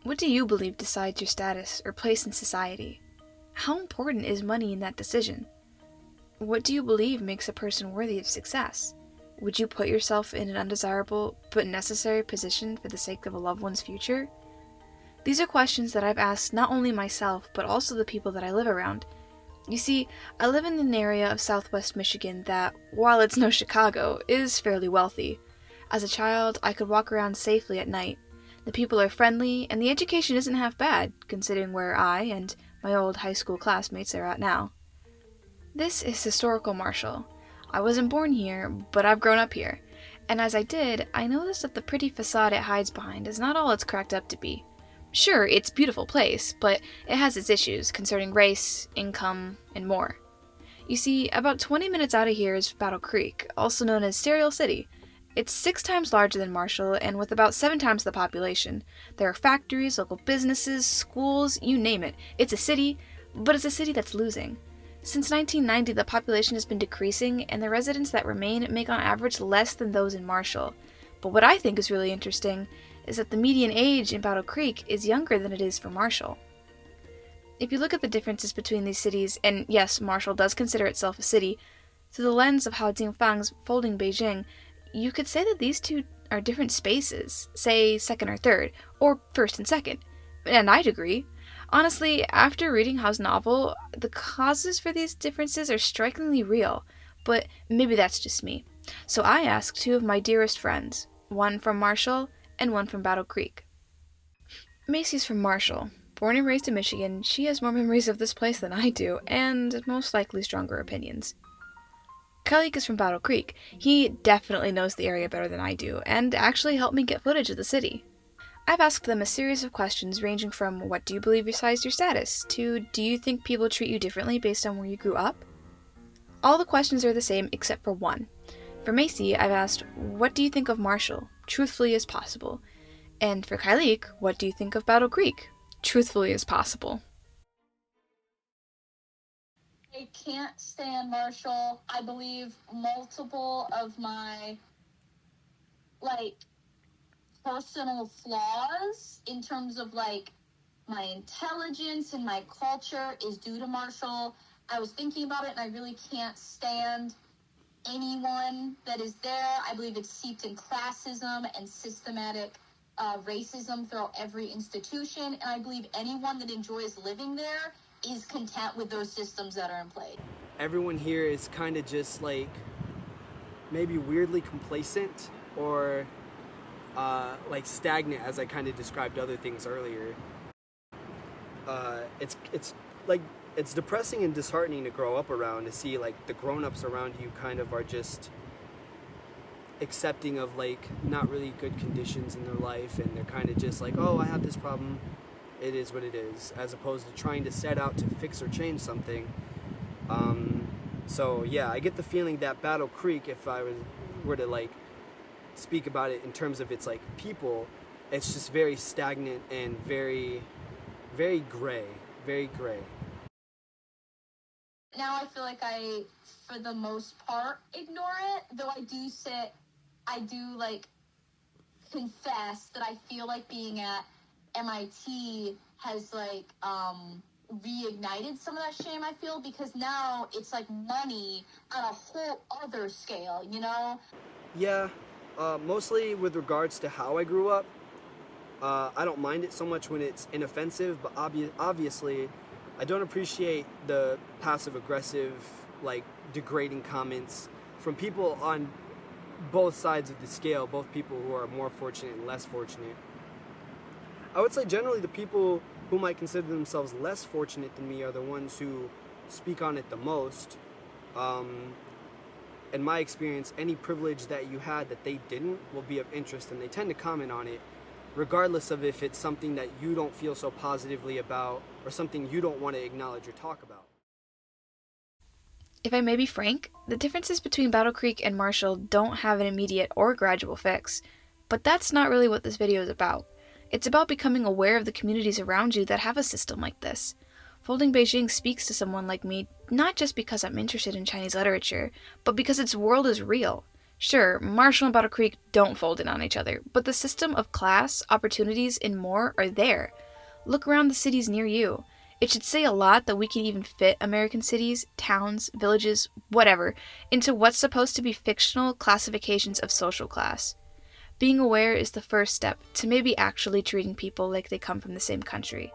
What do you believe decides your status or place in society? How important is money in that decision? What do you believe makes a person worthy of success? Would you put yourself in an undesirable but necessary position for the sake of a loved one's future? These are questions that I've asked not only myself, but also the people that I live around. You see, I live in an area of southwest Michigan that, while it's no Chicago, is fairly wealthy. As a child, I could walk around safely at night. The people are friendly, and the education isn't half bad, considering where I and my old high school classmates are at now. This is historical Marshall. I wasn't born here, but I've grown up here. And as I did, I noticed that the pretty facade it hides behind is not all it's cracked up to be. Sure, it's a beautiful place, but it has its issues concerning race, income, and more. You see, about 20 minutes out of here is Battle Creek, also known as Cereal City. It's 6 times larger than Marshall, and with about 7 times the population. There are factories, local businesses, schools, you name it. It's a city, but it's a city that's losing. Since 1990, the population has been decreasing, and the residents that remain make on average less than those in Marshall. But what I think is really interesting is that the median age in Battle Creek is younger than it is for Marshall. If you look at the differences between these cities, and yes, Marshall does consider itself a city, through the lens of how Jingfang's folding Beijing, you could say that these two are different spaces, say second or third, or first and second. And I'd agree. Honestly, after reading Hao's novel, the causes for these differences are strikingly real, but maybe that's just me. So I asked 2 of my dearest friends, one from Marshall and one from Battle Creek. Macy's from Marshall. Born and raised in Michigan, she has more memories of this place than I do, and most likely stronger opinions. Kalik is from Battle Creek. He definitely knows the area better than I do, and actually helped me get footage of the city. I've asked them a series of questions ranging from what do you believe decides your status, to do you think people treat you differently based on where you grew up? All the questions are the same except for one. For Macy, I've asked, what do you think of Marshall? Truthfully as possible. And for Kailik, what do you think of Battle Creek? Truthfully as possible. I can't stand Marshall. I believe multiple of my, personal flaws in terms of, my intelligence and my culture is due to Marshall. I was thinking about it, and I really can't stand anyone that is there. I believe it's steeped in classism and systematic racism throughout every institution, and I believe anyone that enjoys living there is content with those systems that are in play. Everyone here is kind of just maybe weirdly complacent or stagnant, as I kind of described other things earlier. It's depressing and disheartening to grow up around, to see the grown-ups around you kind of are just accepting of not really good conditions in their life, and they're kind of just oh, I have this problem, it is what it is, as opposed to trying to set out to fix or change something. So yeah, I get the feeling that Battle Creek, if I were to speak about it in terms of its people, it's just very stagnant and very, very gray, very gray. Now I feel like I, for the most part, ignore it, though I do confess that I feel like being at MIT has reignited some of that shame I feel, because now it's money on a whole other scale, you know? Yeah, mostly with regards to how I grew up. I don't mind it so much when it's inoffensive, but obviously I don't appreciate the passive-aggressive, degrading comments from people on both sides of the scale, both people who are more fortunate and less fortunate. I would say generally the people who might consider themselves less fortunate than me are the ones who speak on it the most. In my experience, any privilege that you had that they didn't will be of interest, and they tend to comment on it, regardless of if it's something that you don't feel so positively about or something you don't want to acknowledge or talk about. If I may be frank, the differences between Battle Creek and Marshall don't have an immediate or gradual fix, but that's not really what this video is about. It's about becoming aware of the communities around you that have a system like this. Folding Beijing speaks to someone like me, not just because I'm interested in Chinese literature, but because its world is real. Sure, Marshall and Battle Creek don't fold in on each other, but the system of class, opportunities, and more are there. Look around the cities near you. It should say a lot that we can even fit American cities, towns, villages, whatever, into what's supposed to be fictional classifications of social class. Being aware is the first step to maybe actually treating people like they come from the same country.